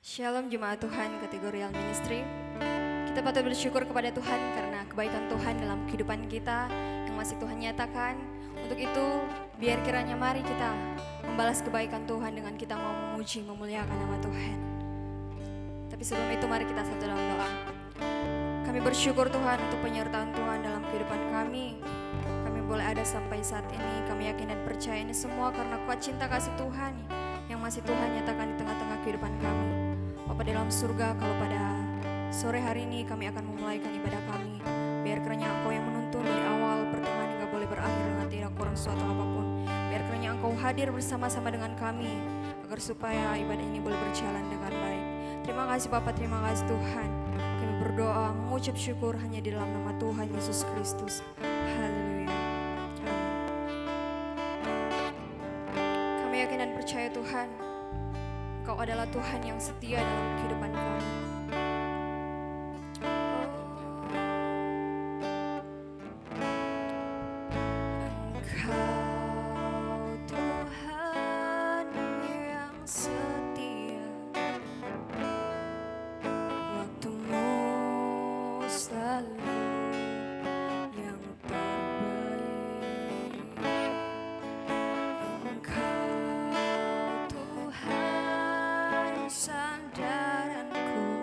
Shalom Jemaat Tuhan kategori Ministry. Kita patut bersyukur kepada Tuhan karena kebaikan Tuhan dalam kehidupan kita yang masih Tuhan nyatakan. Untuk itu, biar kiranya mari kita membalas kebaikan Tuhan dengan kita mau memuji, memuliakan nama Tuhan. Tapi sebelum itu mari kita satu dalam doa. Kami bersyukur Tuhan untuk penyertaan Tuhan dalam kehidupan kami. Kami boleh ada sampai saat ini. Kami yakin dan percaya ini semua karena kuat cinta kasih Tuhan yang masih Tuhan nyatakan di tengah-tengah kehidupan kami. Bapa dalam surga, kalau pada sore hari ini kami akan memulaikan ibadah kami, biar kiranya Engkau yang menuntun dari awal pertengahan hingga boleh berakhir dengan tidak kurang suatu apapun. Biar kiranya Engkau hadir bersama-sama dengan kami, agar supaya ibadah ini boleh berjalan dengan baik. Terima kasih Bapa, terima kasih Tuhan. Kami berdoa mengucap syukur hanya di dalam nama Tuhan Yesus Kristus. Haleluya. Kami yakin dan percaya Tuhan, Engkau adalah Tuhan yang setia dalam kehidupan kami. Engkau Tuhan yang setia, waktu-Mu selalu yang terbaik. Engkau Tuhan sandaranku,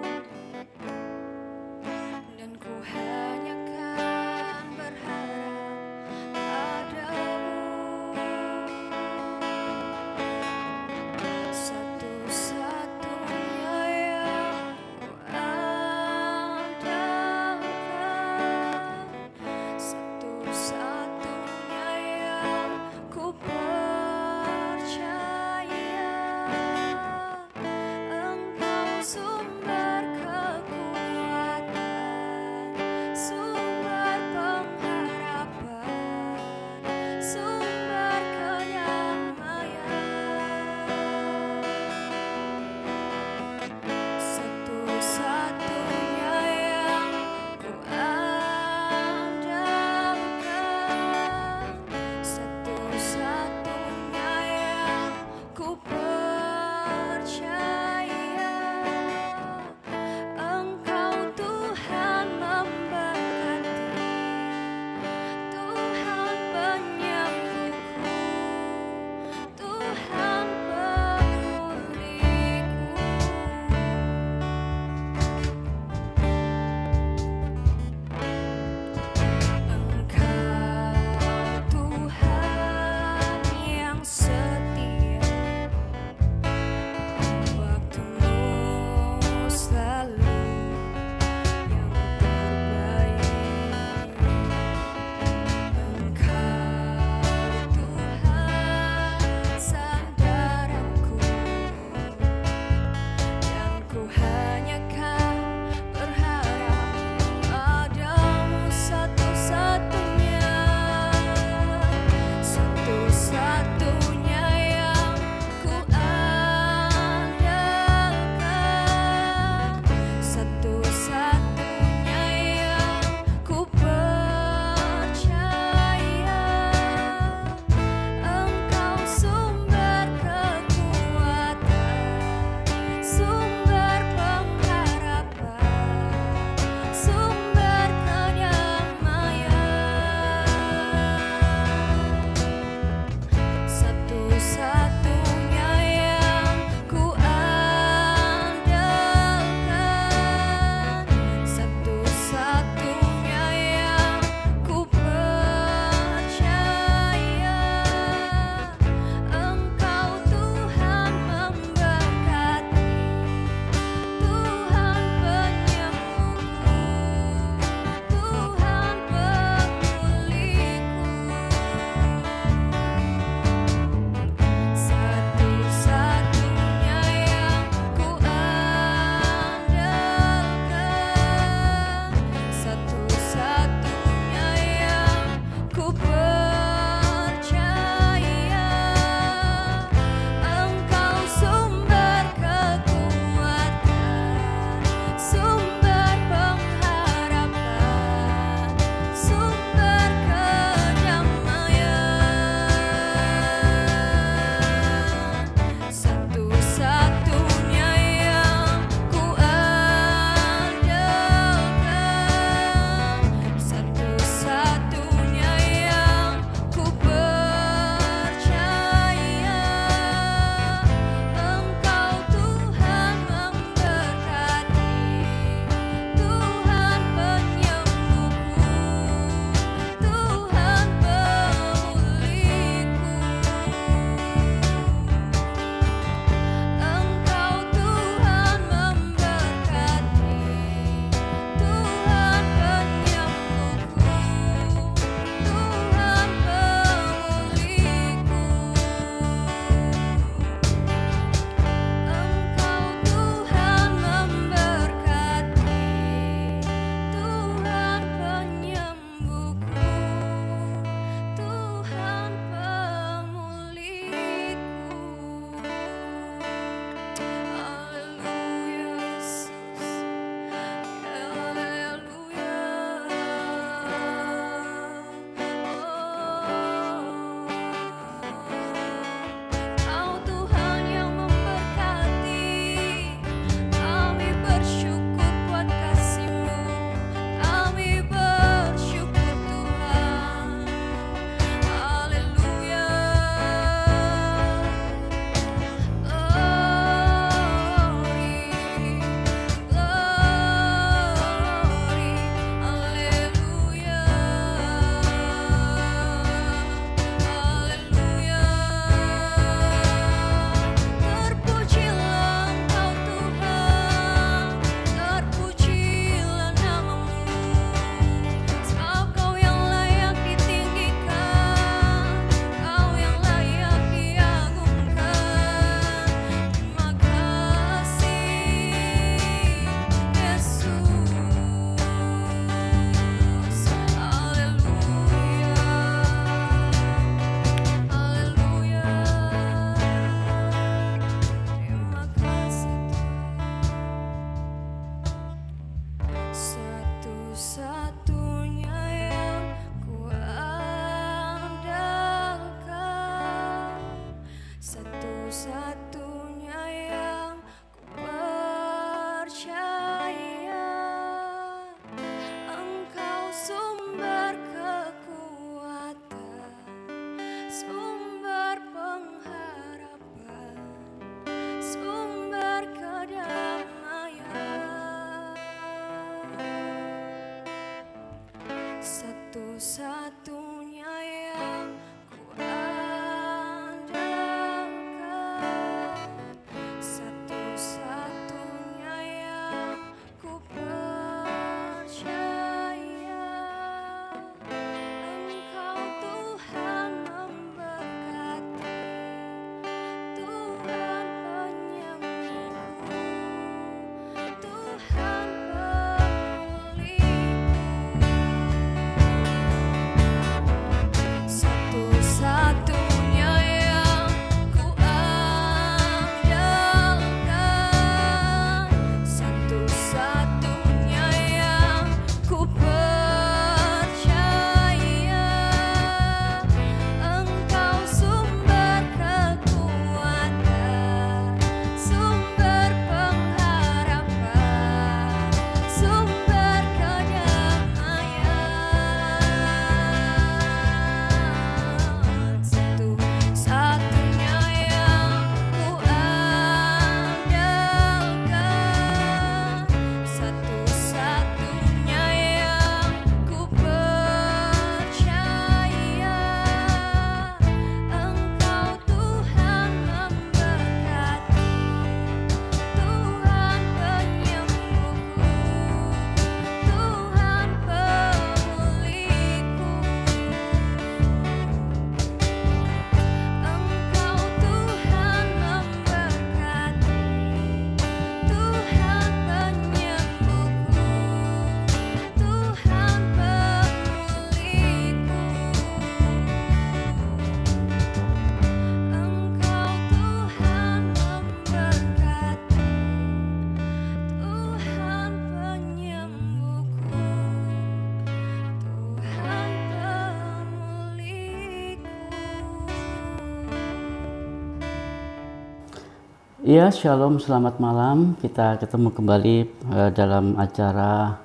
Ya, shalom, selamat malam. Kita ketemu kembali dalam acara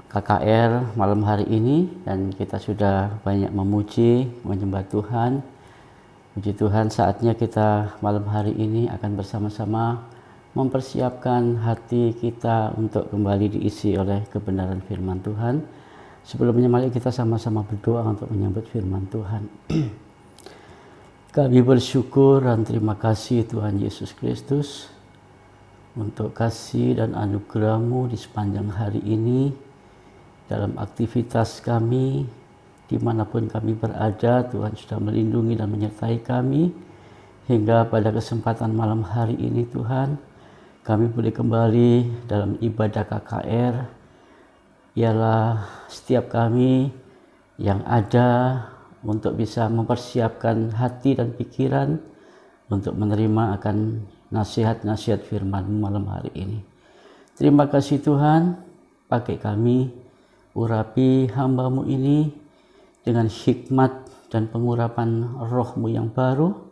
KKR malam hari ini, dan kita sudah banyak memuji, menyembah Tuhan. Puji Tuhan, saatnya kita malam hari ini akan bersama-sama mempersiapkan hati kita untuk kembali diisi oleh kebenaran firman Tuhan. Sebelumnya mari kita sama-sama berdoa untuk menyambut firman Tuhan. Kami bersyukur dan terima kasih Tuhan Yesus Kristus untuk kasih dan anugerah-Mu di sepanjang hari ini, dalam aktivitas kami, dimanapun kami berada. Tuhan sudah melindungi dan menyertai kami, hingga pada kesempatan malam hari ini Tuhan, kami boleh kembali dalam ibadah KKR. Ialah setiap kami yang ada untuk bisa mempersiapkan hati dan pikiran untuk menerima akan nasihat-nasihat firman-Mu malam hari ini. Terima kasih Tuhan, pakai kami, urapi hamba-Mu ini dengan hikmat dan pengurapan roh-Mu yang baru,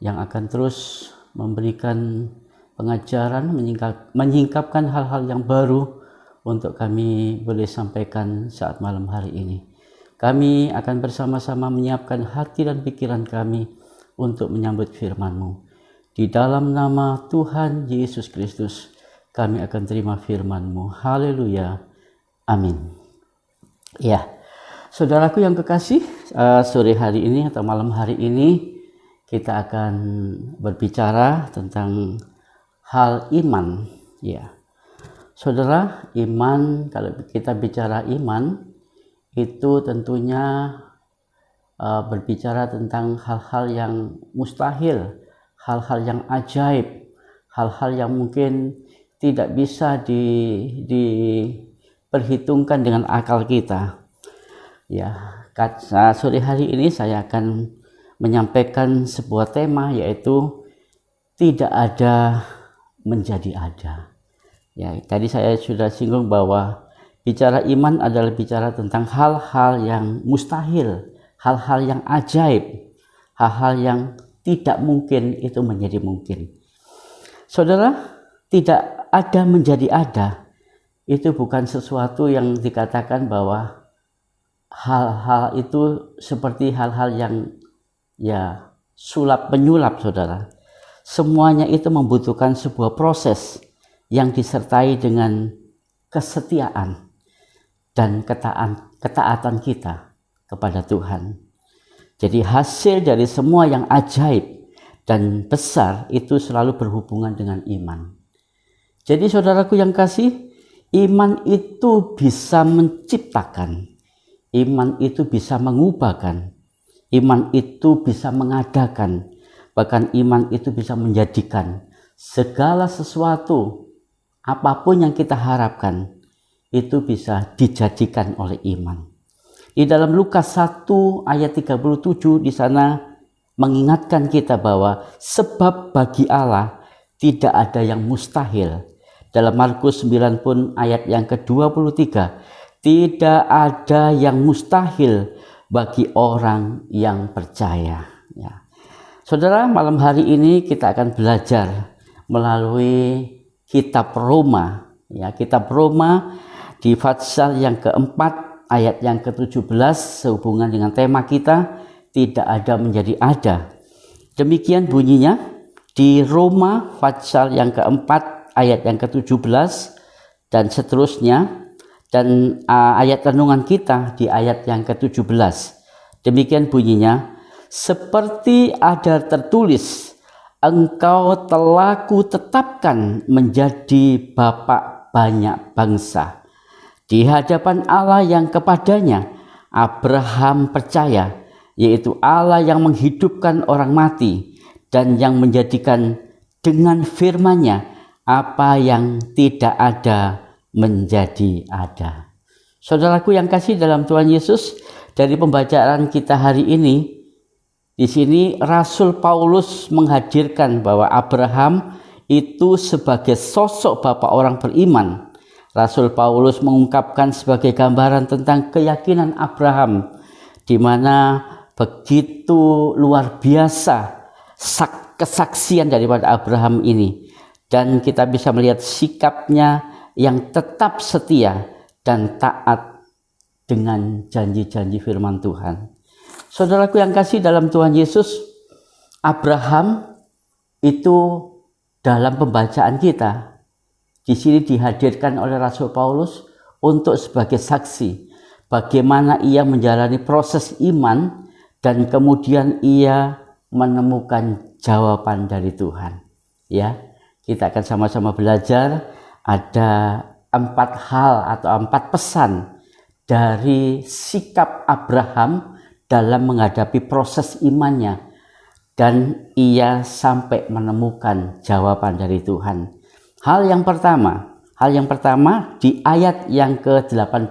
yang akan terus memberikan pengajaran, menyingkapkan hal-hal yang baru untuk kami boleh sampaikan saat malam hari ini. Kami akan bersama-sama menyiapkan hati dan pikiran kami untuk menyambut firman-Mu. Di dalam nama Tuhan Yesus Kristus, kami akan terima firman-Mu. Haleluya. Amin. Ya, saudaraku yang kekasih, sore hari ini atau malam hari ini kita akan berbicara tentang hal iman. Ya, saudara, iman, kalau kita bicara iman, itu tentunya berbicara tentang hal-hal yang mustahil, hal-hal yang ajaib, hal-hal yang mungkin tidak bisa diperhitungkan dengan akal kita. Ya, sore hari ini saya akan menyampaikan sebuah tema, yaitu tidak ada menjadi ada. Ya, tadi saya sudah singgung bahwa bicara iman adalah bicara tentang hal-hal yang mustahil, hal-hal yang ajaib, hal-hal yang tidak mungkin itu menjadi mungkin. Saudara, tidak ada menjadi ada, itu bukan sesuatu yang dikatakan bahwa hal-hal itu seperti hal-hal yang sulap menyulap, saudara. Semuanya itu membutuhkan sebuah proses yang disertai dengan kesetiaan dan ketaatan kita kepada Tuhan. Jadi hasil dari semua yang ajaib dan besar itu selalu berhubungan dengan iman. Jadi saudaraku yang kasih, iman itu bisa menciptakan, iman itu bisa mengubahkan, iman itu bisa mengadakan, bahkan iman itu bisa menjadikan segala sesuatu, apapun yang kita harapkan, itu bisa dijadikan oleh iman. Di dalam Lukas 1 ayat 37 di sana mengingatkan kita bahwa sebab bagi Allah tidak ada yang mustahil. Dalam Markus 9 pun ayat yang ke-23, tidak ada yang mustahil bagi orang yang percaya. Ya. Saudara, malam hari ini kita akan belajar melalui kitab Roma. Ya, kitab Roma di pasal yang keempat ayat yang ke-17 sehubungan dengan tema kita, tidak ada menjadi ada. Demikian bunyinya di Roma pasal yang keempat ayat yang ke-17 dan seterusnya, dan ayat renungan kita di ayat yang ke-17. Demikian bunyinya, seperti ada tertulis, engkau telah kutetapkan menjadi bapa banyak bangsa di hadapan Allah yang kepadanya Abraham percaya, yaitu Allah yang menghidupkan orang mati dan yang menjadikan dengan firman-Nya apa yang tidak ada menjadi ada. Saudaraku yang kasih dalam Tuhan Yesus, dari pembacaan kita hari ini, di sini Rasul Paulus menghadirkan bahwa Abraham itu sebagai sosok bapak orang beriman. Rasul Paulus mengungkapkan sebagai gambaran tentang keyakinan Abraham, di mana begitu luar biasa kesaksian daripada Abraham ini, dan kita bisa melihat sikapnya yang tetap setia dan taat dengan janji-janji firman Tuhan. Saudaraku yang kasih dalam Tuhan Yesus, Abraham itu dalam pembacaan kita di sini dihadirkan oleh Rasul Paulus untuk sebagai saksi bagaimana ia menjalani proses iman dan kemudian ia menemukan jawaban dari Tuhan. Ya, kita akan sama-sama belajar. Ada 4 hal atau 4 pesan dari sikap Abraham dalam menghadapi proses imannya, dan ia sampai menemukan jawaban dari Tuhan. Hal yang pertama di ayat yang ke-18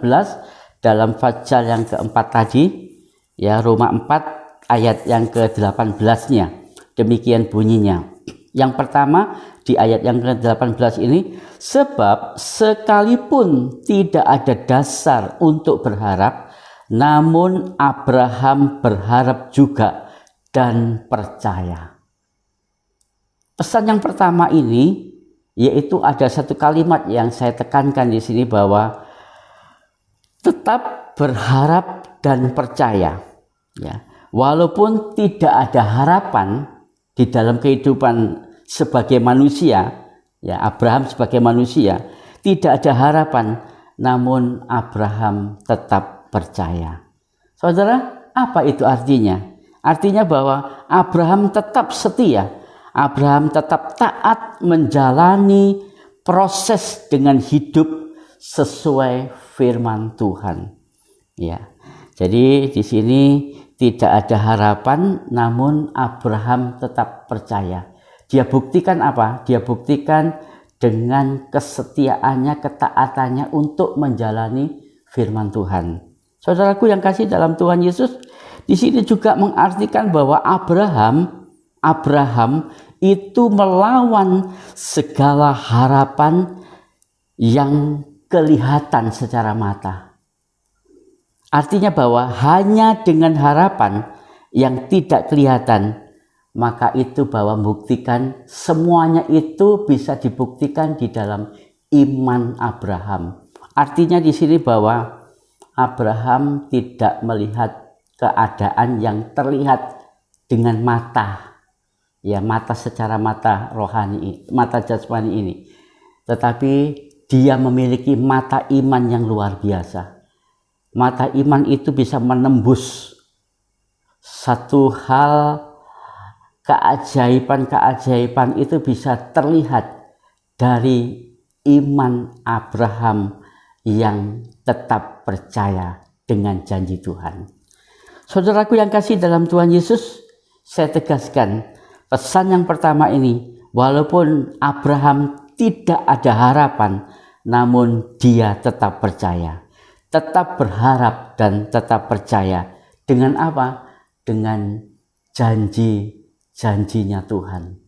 dalam pasal yang keempat tadi, ya, Roma 4 ayat yang ke-18-nya. Demikian bunyinya. Yang pertama di ayat yang ke-18 ini, sebab sekalipun tidak ada dasar untuk berharap, namun Abraham berharap juga dan percaya. Pesan yang pertama ini, yaitu ada satu kalimat yang saya tekankan di sini, bahwa tetap berharap dan percaya. Ya, walaupun tidak ada harapan di dalam kehidupan sebagai manusia, ya, Abraham sebagai manusia tidak ada harapan, namun Abraham tetap percaya. Saudara, apa itu artinya? Artinya bahwa Abraham tetap setia, Abraham tetap taat menjalani proses dengan hidup sesuai firman Tuhan. Ya, jadi di sini tidak ada harapan, namun Abraham tetap percaya. Dia buktikan apa? Dia buktikan dengan kesetiaannya, ketaatannya untuk menjalani firman Tuhan. Saudaraku yang kasih dalam Tuhan Yesus, di sini juga mengartikan bahwa Abraham itu melawan segala harapan yang kelihatan secara mata. Artinya bahwa hanya dengan harapan yang tidak kelihatan, maka itu bahwa membuktikan semuanya itu bisa dibuktikan di dalam iman Abraham. Artinya di sini bahwa Abraham tidak melihat keadaan yang terlihat dengan mata, ya, mata secara mata rohani, mata jasmani ini, tetapi dia memiliki mata iman yang luar biasa. Mata iman itu bisa menembus satu hal, keajaiban-keajaiban itu bisa terlihat dari iman Abraham yang tetap percaya dengan janji Tuhan. Saudaraku yang kasih dalam Tuhan Yesus, saya tegaskan pesan yang pertama ini, walaupun Abraham tidak ada harapan, namun dia tetap percaya, tetap berharap dan tetap percaya. Dengan apa? Dengan janji-janjinya Tuhan.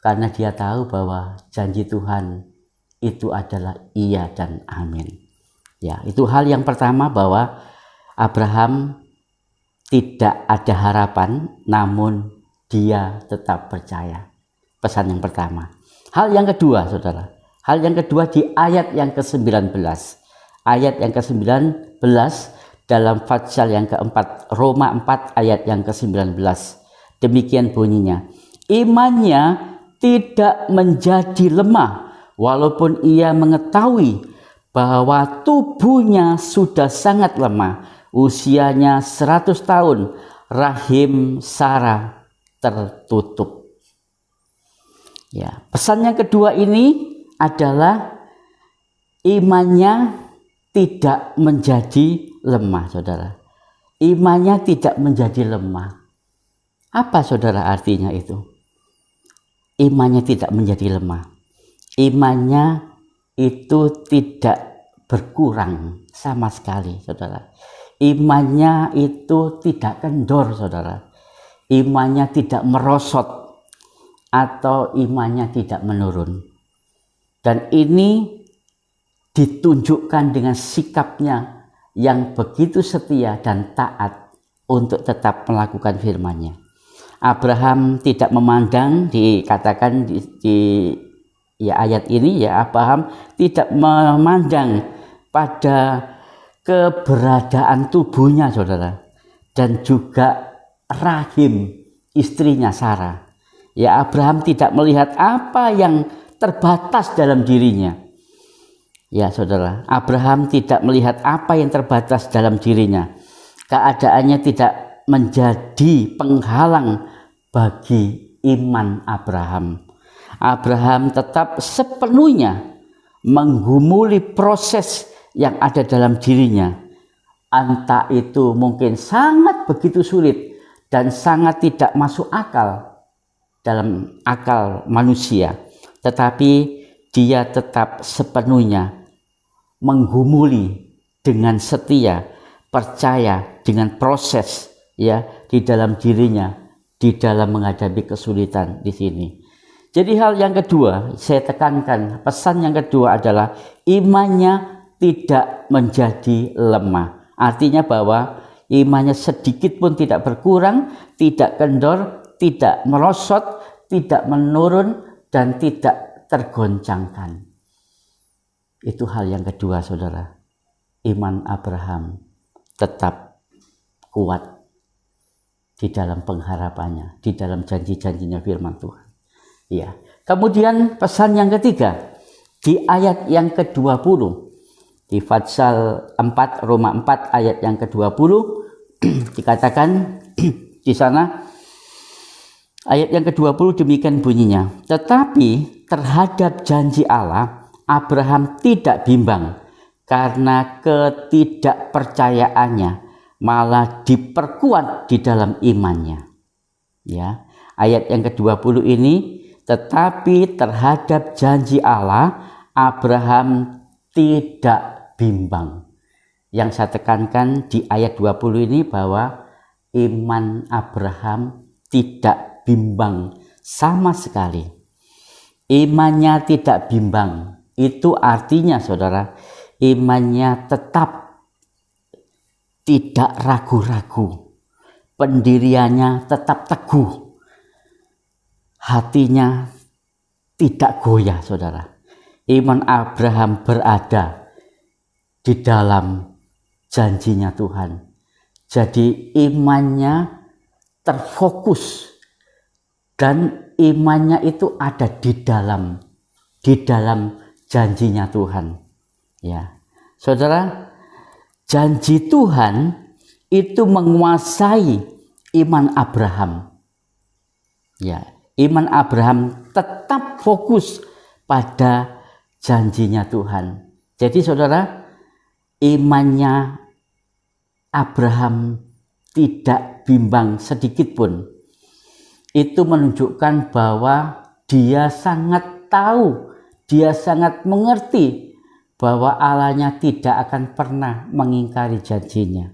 Karena dia tahu bahwa janji Tuhan itu adalah iya dan amin. Ya, itu hal yang pertama, bahwa Abraham tidak ada harapan, namun dia tetap percaya. Pesan yang pertama. Hal yang kedua, saudara. Hal yang kedua di ayat yang ke-19. Ayat yang ke-19 dalam pasal yang keempat, Roma 4 ayat yang ke-19. Demikian bunyinya. Imannya tidak menjadi lemah, walaupun ia mengetahui bahwa tubuhnya sudah sangat lemah, usianya 100 tahun, rahim Sarah tertutup. Ya, pesan yang kedua ini adalah imannya tidak menjadi lemah, saudara. Imannya tidak menjadi lemah. Apa, saudara, artinya itu? Imannya tidak menjadi lemah. Imannya itu tidak berkurang sama sekali, saudara. Imannya itu tidak kendor, saudara. Imannya tidak merosot atau imannya tidak menurun. Dan ini ditunjukkan dengan sikapnya yang begitu setia dan taat untuk tetap melakukan firman-Nya. Abraham tidak memandang, dikatakan di ayat ini ya, Abraham tidak memandang pada keberadaan tubuhnya, saudara, dan juga rahim istrinya Sarah. Ya, Abraham tidak melihat apa yang terbatas dalam dirinya. Ya, saudara, Abraham tidak melihat apa yang terbatas dalam dirinya. Keadaannya tidak menjadi penghalang bagi iman Abraham. Abraham tetap sepenuhnya menggumuli proses yang ada dalam dirinya. Entah itu mungkin sangat begitu sulit dan sangat tidak masuk akal dalam akal manusia, tetapi dia tetap sepenuhnya menggumuli dengan setia, percaya dengan proses ya di dalam dirinya, di dalam menghadapi kesulitan di sini. Jadi hal yang kedua saya tekankan, pesan yang kedua adalah imannya tidak menjadi lemah. Artinya bahwa imannya sedikit pun tidak berkurang, tidak kendor, tidak merosot, tidak menurun, dan tidak tergoncangkan. Itu hal yang kedua, saudara. Iman Abraham tetap kuat di dalam pengharapannya, di dalam janji-janjinya firman Tuhan. Ya. Kemudian pesan yang ketiga di ayat yang ke-20 di pasal 4 Roma 4 ayat yang ke-20 dikatakan di sana ayat yang ke-20 demikian bunyinya, tetapi terhadap janji Allah Abraham tidak bimbang karena ketidakpercayaannya, malah diperkuat di dalam imannya. Ya, ayat yang ke-20 ini, tetapi terhadap janji Allah Abraham tidak bimbang. Yang saya tekankan di ayat 20 ini bahwa iman Abraham tidak bimbang sama sekali. Imannya tidak bimbang. Itu artinya, saudara, imannya tetap tidak ragu-ragu. Pendiriannya tetap teguh. Hatinya tidak goyah, saudara. Iman Abraham berada di dalam janjinya Tuhan. Jadi imannya terfokus dan imannya itu ada di dalam janjinya Tuhan. Ya, saudara, janji Tuhan itu menguasai iman Abraham. Ya, iman Abraham tetap fokus pada janjinya Tuhan. Jadi saudara, imannya Abraham tidak bimbang sedikit pun. Itu menunjukkan bahwa dia sangat tahu, dia sangat mengerti bahwa Allahnya tidak akan pernah mengingkari janjinya.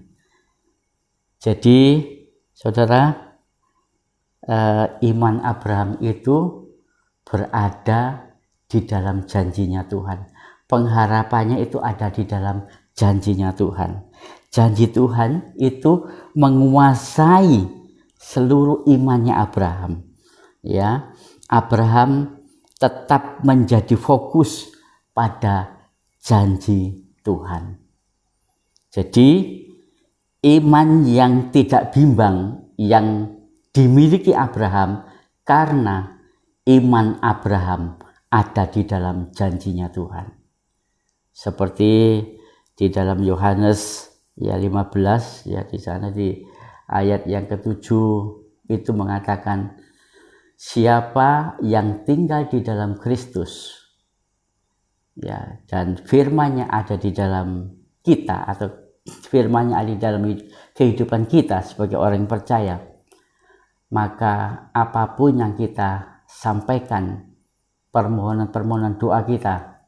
Jadi saudara, iman Abraham itu berada di dalam janjinya Tuhan. Pengharapannya itu ada di dalam janjinya Tuhan. Janji Tuhan itu menguasai seluruh imannya Abraham. Ya, Abraham tetap menjadi fokus pada janji Tuhan. Jadi iman yang tidak bimbang yang dimiliki Abraham karena iman Abraham ada di dalam janjinya Tuhan. Seperti di dalam Yohanes ya 15 ya, di sana di ayat yang ke-7 itu mengatakan, siapa yang tinggal di dalam Kristus ya, dan firman-Nya ada di dalam kita, atau firman-Nya ada di dalam kehidupan kita sebagai orang yang percaya, maka apapun yang kita sampaikan, permohonan-permohonan doa kita,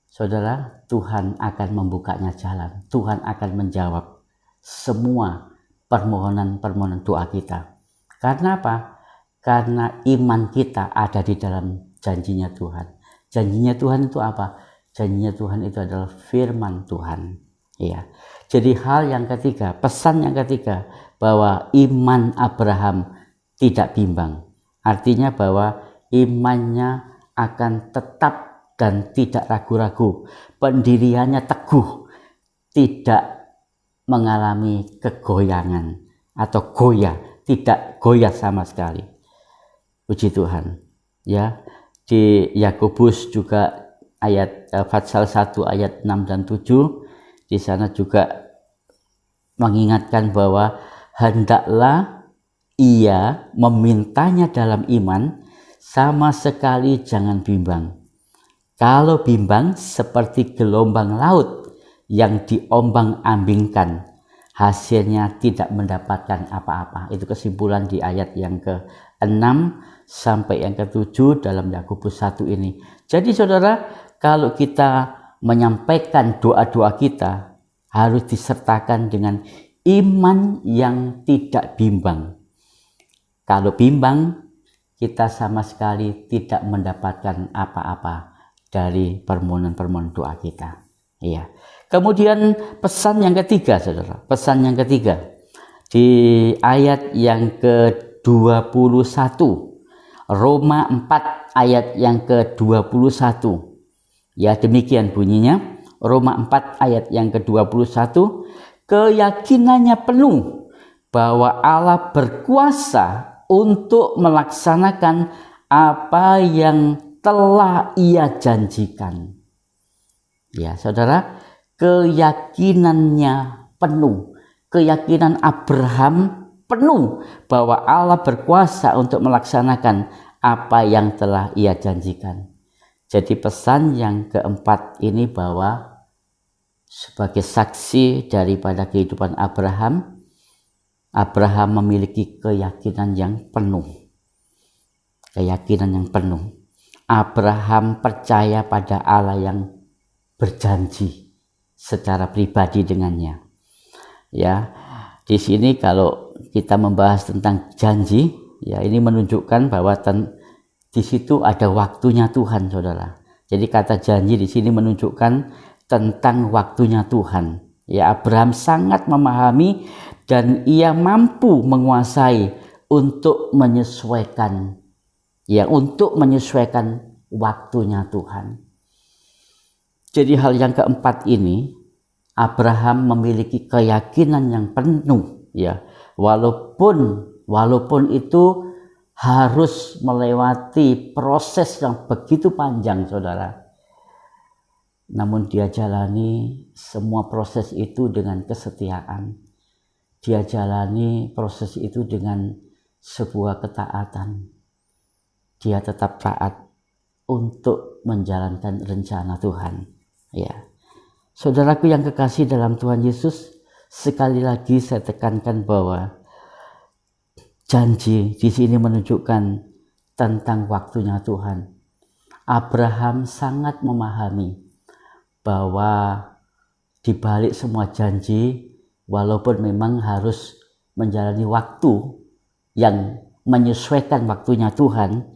saudara, Tuhan akan membukanya jalan. Tuhan akan menjawab semua permohonan-permohonan doa kita. Karena apa? Karena iman kita ada di dalam janjinya Tuhan. Janjinya Tuhan itu apa? Janjinya Tuhan itu adalah firman Tuhan. Ya. Jadi hal yang ketiga, pesan yang ketiga, bahwa iman Abraham tidak bimbang. Artinya bahwa imannya akan tetap dan tidak ragu-ragu. Pendiriannya teguh, tidak mengalami kegoyangan atau goyah, tidak goyah sama sekali. Puji Tuhan. Ya, di Yakobus juga pasal 1 ayat 6 dan 7 di sana juga mengingatkan bahwa hendaklah ia memintanya dalam iman, sama sekali jangan bimbang. Kalau bimbang seperti gelombang laut yang diombang-ambingkan, hasilnya tidak mendapatkan apa-apa. Itu kesimpulan di ayat yang ke-6 sampai yang ke-7 dalam Yakobus 1 ini. Jadi saudara, kalau kita menyampaikan doa-doa kita harus disertakan dengan iman yang tidak bimbang. Kalau bimbang, kita sama sekali tidak mendapatkan apa-apa dari permohonan-permohonan doa kita. Iya. Kemudian pesan yang ketiga, saudara. Pesan yang ketiga di ayat yang ke-21. Roma 4 ayat yang ke-21. Ya, demikian bunyinya. Roma 4 ayat yang ke-21. Keyakinannya penuh bahwa Allah berkuasa untuk melaksanakan apa yang telah Ia janjikan. Ya, saudara, keyakinannya penuh. Keyakinan Abraham penuh bahwa Allah berkuasa untuk melaksanakan apa yang telah Ia janjikan. Jadi pesan yang keempat ini bahwa sebagai saksi daripada kehidupan Abraham memiliki keyakinan yang penuh. Keyakinan yang penuh. Abraham percaya pada Allah yang berjanji secara pribadi dengannya. Ya, di sini kalau kita membahas tentang janji, ya ini menunjukkan bahwa di situ ada waktunya Tuhan, saudara. Jadi kata janji di sini menunjukkan tentang waktunya Tuhan. Ya, Abraham sangat memahami dan ia mampu menguasai untuk menyesuaikan waktunya Tuhan. Jadi hal yang keempat ini, Abraham memiliki keyakinan yang penuh, ya, walaupun itu harus melewati proses yang begitu panjang, saudara. Namun dia jalani semua proses itu dengan kesetiaan. Dia jalani proses itu dengan sebuah ketaatan. Dia tetap taat untuk menjalankan rencana Tuhan. Ya, saudaraku yang kekasih dalam Tuhan Yesus, sekali lagi saya tekankan bahwa janji di sini menunjukkan tentang waktunya Tuhan. Abraham sangat memahami bahwa di balik semua janji, walaupun memang harus menjalani waktu yang menyesuaikan waktunya Tuhan,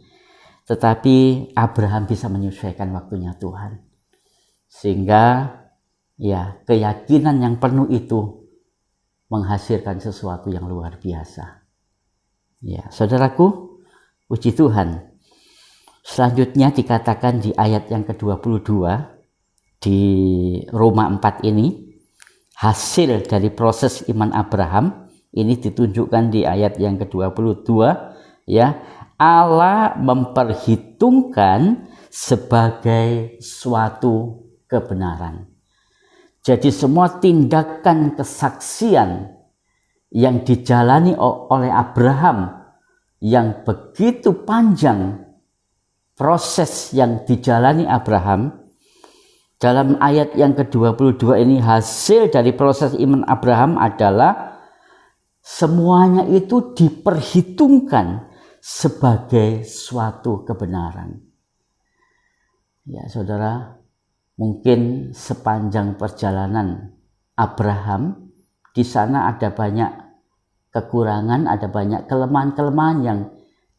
tetapi Abraham bisa menyesuaikan waktunya Tuhan. Sehingga ya, keyakinan yang penuh itu menghasilkan sesuatu yang luar biasa. Ya, saudaraku, puji Tuhan. Selanjutnya dikatakan di ayat yang ke-22 di Roma 4 ini, hasil dari proses iman Abraham ini ditunjukkan di ayat yang ke-22, ya. Allah memperhitungkan sebagai suatu kebenaran. Jadi semua tindakan kesaksian yang dijalani oleh Abraham yang begitu panjang, proses yang dijalani Abraham dalam ayat yang ke-22 ini, hasil dari proses iman Abraham adalah semuanya itu diperhitungkan sebagai suatu kebenaran. Ya, saudara, mungkin sepanjang perjalanan Abraham di sana ada banyak kekurangan, ada banyak kelemahan-kelemahan yang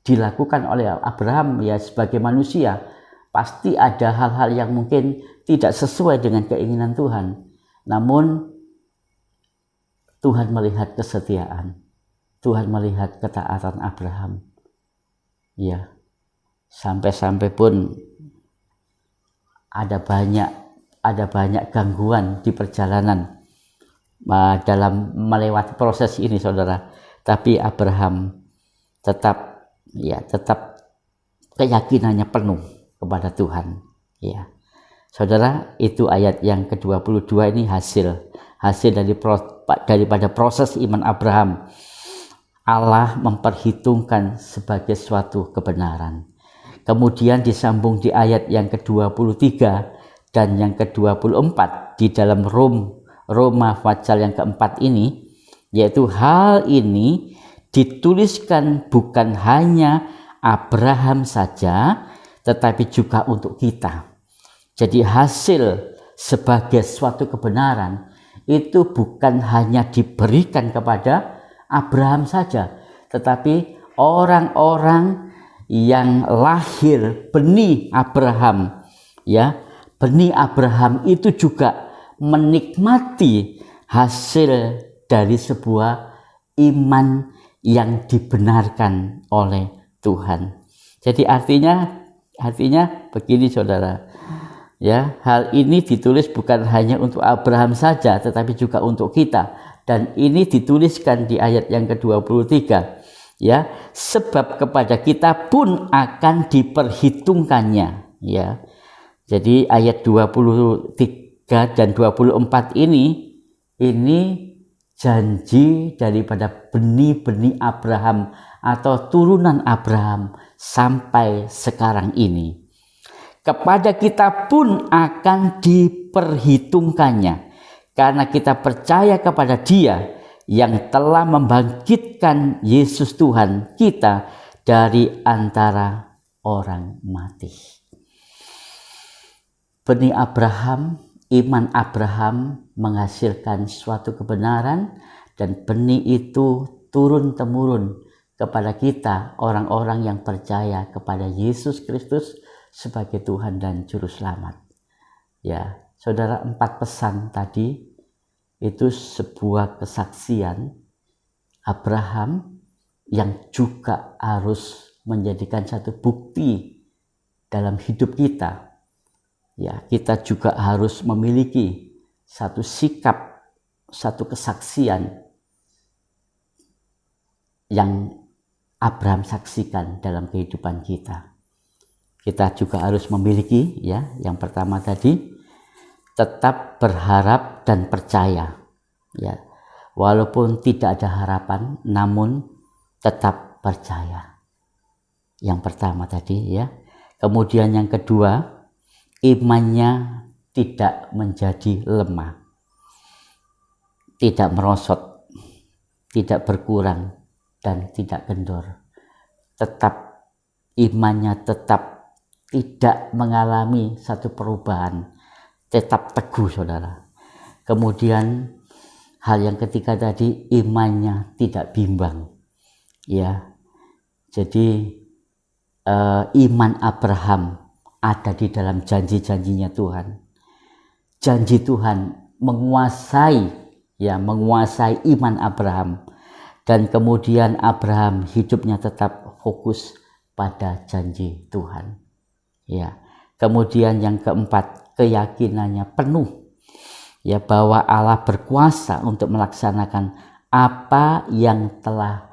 dilakukan oleh Abraham, ya, sebagai manusia. Pasti ada hal-hal yang mungkin tidak sesuai dengan keinginan Tuhan. Namun Tuhan melihat kesetiaan. Tuhan melihat ketaatan Abraham. Ya, sampai-sampai pun ada banyak gangguan di perjalanan dalam melewati proses ini, saudara. Tapi Abraham tetap keyakinannya penuh kepada Tuhan. Ya, saudara, itu ayat yang ke-22 ini hasil daripada proses iman Abraham. Allah memperhitungkan sebagai suatu kebenaran. Kemudian disambung di ayat yang ke-23 dan yang ke-24 di dalam Roma pasal yang keempat ini, yaitu hal ini dituliskan bukan hanya Abraham saja, tetapi juga untuk kita. Jadi hasil sebagai suatu kebenaran itu bukan hanya diberikan kepada Abraham saja, tetapi orang-orang yang lahir benih Abraham, ya, benih Abraham itu juga menikmati hasil dari sebuah iman yang dibenarkan oleh Tuhan. Jadi artinya begini, saudara. Ya, hal ini ditulis bukan hanya untuk Abraham saja, tetapi juga untuk kita. Dan ini dituliskan di ayat yang ke-23. Ya, sebab kepada kita pun akan diperhitungkannya. Ya, jadi ayat 23 dan 24 ini janji daripada benih-benih Abraham atau turunan Abraham sampai sekarang ini. Kepada kita pun akan diperhitungkannya, karena kita percaya kepada Dia yang telah membangkitkan Yesus Tuhan kita dari antara orang mati. Benih Abraham, iman Abraham menghasilkan suatu kebenaran, dan benih itu turun-temurun kepada kita, orang-orang yang percaya kepada Yesus Kristus sebagai Tuhan dan Juru Selamat. Ya, saudara, 4 pesan tadi itu sebuah kesaksian Abraham yang juga harus menjadikan satu bukti dalam hidup kita. Ya, kita juga harus memiliki satu sikap, satu kesaksian yang Abraham saksikan dalam kehidupan kita. Kita juga harus memiliki, ya, yang pertama tadi, tetap berharap dan percaya. Ya, walaupun tidak ada harapan, namun tetap percaya. Yang pertama tadi, ya. Kemudian yang kedua, imannya tidak menjadi lemah, tidak merosot, tidak berkurang, dan tidak kendor. Tetap imannya tetap tidak mengalami satu perubahan, tetap teguh, saudara. Kemudian hal yang ketiga tadi, imannya tidak bimbang. Ya, jadi iman Abraham ada di dalam janji-janjinya Tuhan. Janji Tuhan menguasai iman Abraham, dan kemudian Abraham hidupnya tetap fokus pada janji Tuhan. Ya, kemudian yang keempat, keyakinannya penuh, ya, bahwa Allah berkuasa untuk melaksanakan apa yang telah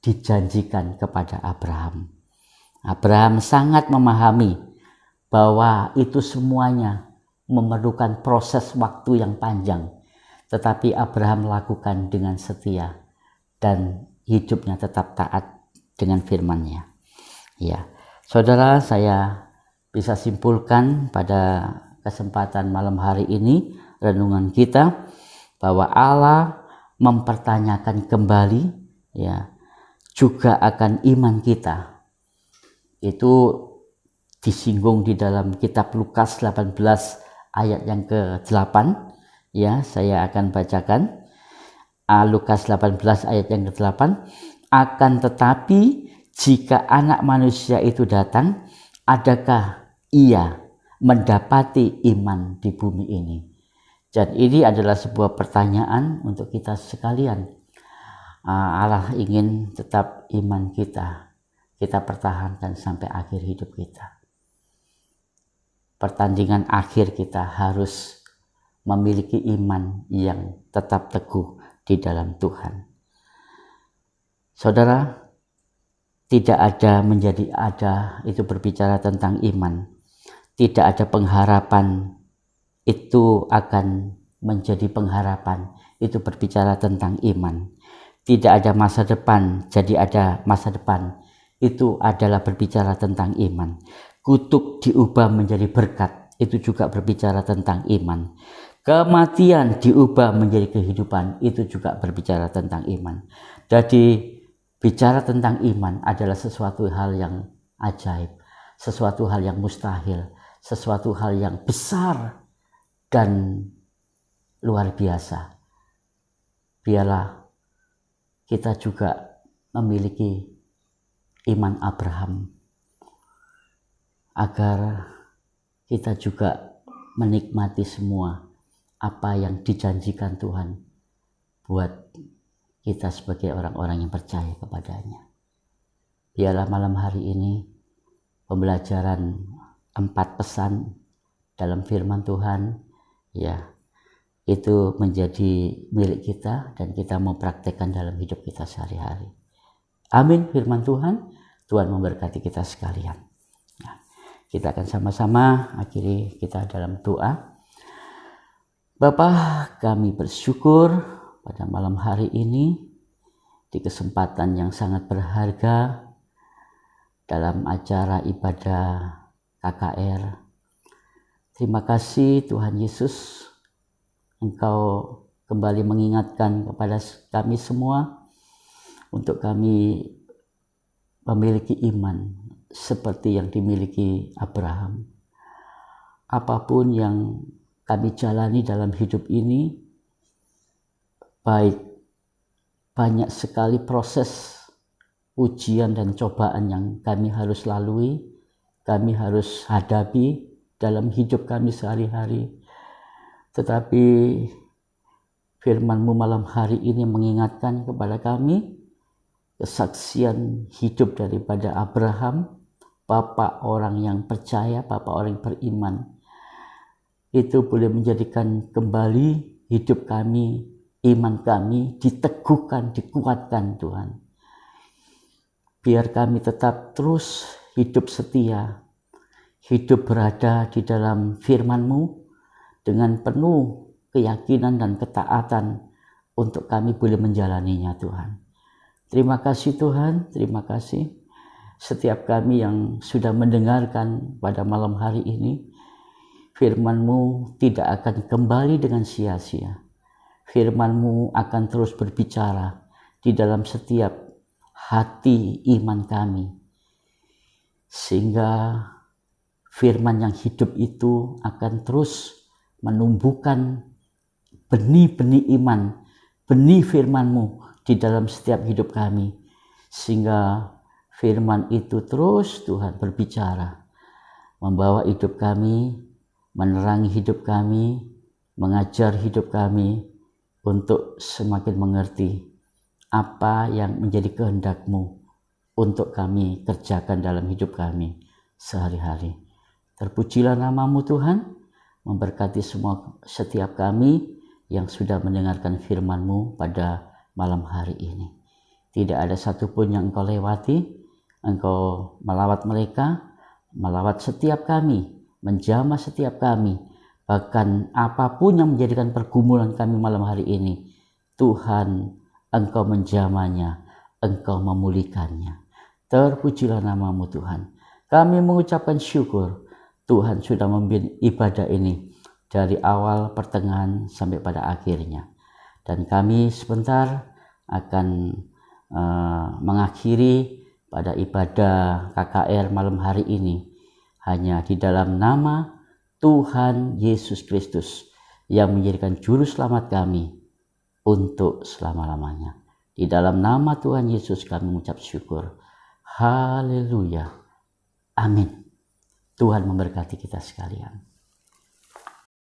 dijanjikan kepada Abraham. Abraham sangat memahami bahwa itu semuanya memerlukan proses waktu yang panjang, tetapi Abraham lakukan dengan setia dan hidupnya tetap taat dengan firman-Nya. Ya, saudara, saya bisa simpulkan pada kesempatan malam hari ini renungan kita bahwa Allah mempertanyakan kembali, ya, juga akan iman kita. Itu disinggung di dalam kitab Lukas 18 ayat yang ke-8. Ya, saya akan bacakan. Lukas 18 ayat yang ke-8. Akan tetapi jika Anak Manusia itu datang, adakah Ia mendapati iman di bumi ini? Dan ini adalah sebuah pertanyaan untuk kita sekalian. Allah ingin tetap iman kita pertahankan sampai akhir hidup kita. Pertandingan akhir kita harus memiliki iman yang tetap teguh di dalam Tuhan. Saudara, tidak ada menjadi ada itu berbicara tentang iman. Tidak ada pengharapan itu akan menjadi pengharapan, itu berbicara tentang iman. Tidak ada masa depan, jadi ada masa depan, itu adalah berbicara tentang iman. Kutuk diubah menjadi berkat, itu juga berbicara tentang iman. Kematian diubah menjadi kehidupan, itu juga berbicara tentang iman. Jadi bicara tentang iman adalah sesuatu hal yang ajaib, sesuatu hal yang mustahil, sesuatu hal yang besar dan luar biasa. Biarlah kita juga memiliki iman Abraham, agar kita juga menikmati semua apa yang dijanjikan Tuhan buat kita sebagai orang-orang yang percaya kepadanya. Biarlah malam hari ini pembelajaran 4 pesan dalam firman Tuhan, ya, itu menjadi milik kita dan kita mau praktekkan dalam hidup kita sehari-hari. Amin. Firman Tuhan, Tuhan memberkati kita sekalian. Nah, kita akan sama-sama akhiri kita dalam doa. Bapa, kami bersyukur pada malam hari ini di kesempatan yang sangat berharga dalam acara ibadah KKR. Terima kasih Tuhan Yesus, Engkau kembali mengingatkan kepada kami semua untuk kami memiliki iman seperti yang dimiliki Abraham. Apapun yang kami jalani dalam hidup ini, baik banyak sekali proses ujian dan cobaan yang kami harus lalui, kami harus hadapi dalam hidup kami sehari-hari. Tetapi firman-Mu malam hari ini mengingatkan kepada kami kesaksian hidup daripada Abraham, bapak orang yang percaya, bapak orang yang beriman. Itu boleh menjadikan kembali hidup kami, iman kami diteguhkan, dikuatkan Tuhan. Biar kami tetap terus hidup setia, hidup berada di dalam firman-Mu dengan penuh keyakinan dan ketaatan untuk kami boleh menjalaninya Tuhan. Terima kasih Tuhan, terima kasih. Setiap kami yang sudah mendengarkan pada malam hari ini, firman-Mu tidak akan kembali dengan sia-sia. Firman-Mu akan terus berbicara di dalam setiap hati iman kami. Sehingga firman yang hidup itu akan terus menumbuhkan benih-benih iman, benih firman-Mu di dalam setiap hidup kami. Sehingga firman itu terus Tuhan berbicara, membawa hidup kami, menerangi hidup kami, mengajar hidup kami untuk semakin mengerti apa yang menjadi kehendak-Mu untuk kami kerjakan dalam hidup kami sehari-hari. Terpujilah nama-Mu Tuhan, memberkati setiap kami yang sudah mendengarkan firman-Mu pada malam hari ini. Tidak ada satupun yang Engkau lewati, Engkau melawat mereka, melawat setiap kami, menjamah setiap kami, bahkan apapun yang menjadikan pergumulan kami malam hari ini, Tuhan, Engkau menjamahnya, Engkau memulihkannya. Terpujilah nama-Mu Tuhan. Kami mengucapkan syukur Tuhan sudah memimpin ibadah ini dari awal, pertengahan, sampai pada akhirnya. Dan kami sebentar akan mengakhiri pada ibadah KKR malam hari ini hanya di dalam nama Tuhan Yesus Kristus yang menjadikan juru selamat kami untuk selama-lamanya. Di dalam nama Tuhan Yesus kami mengucap syukur. Haleluya. Amin. Tuhan memberkati kita sekalian.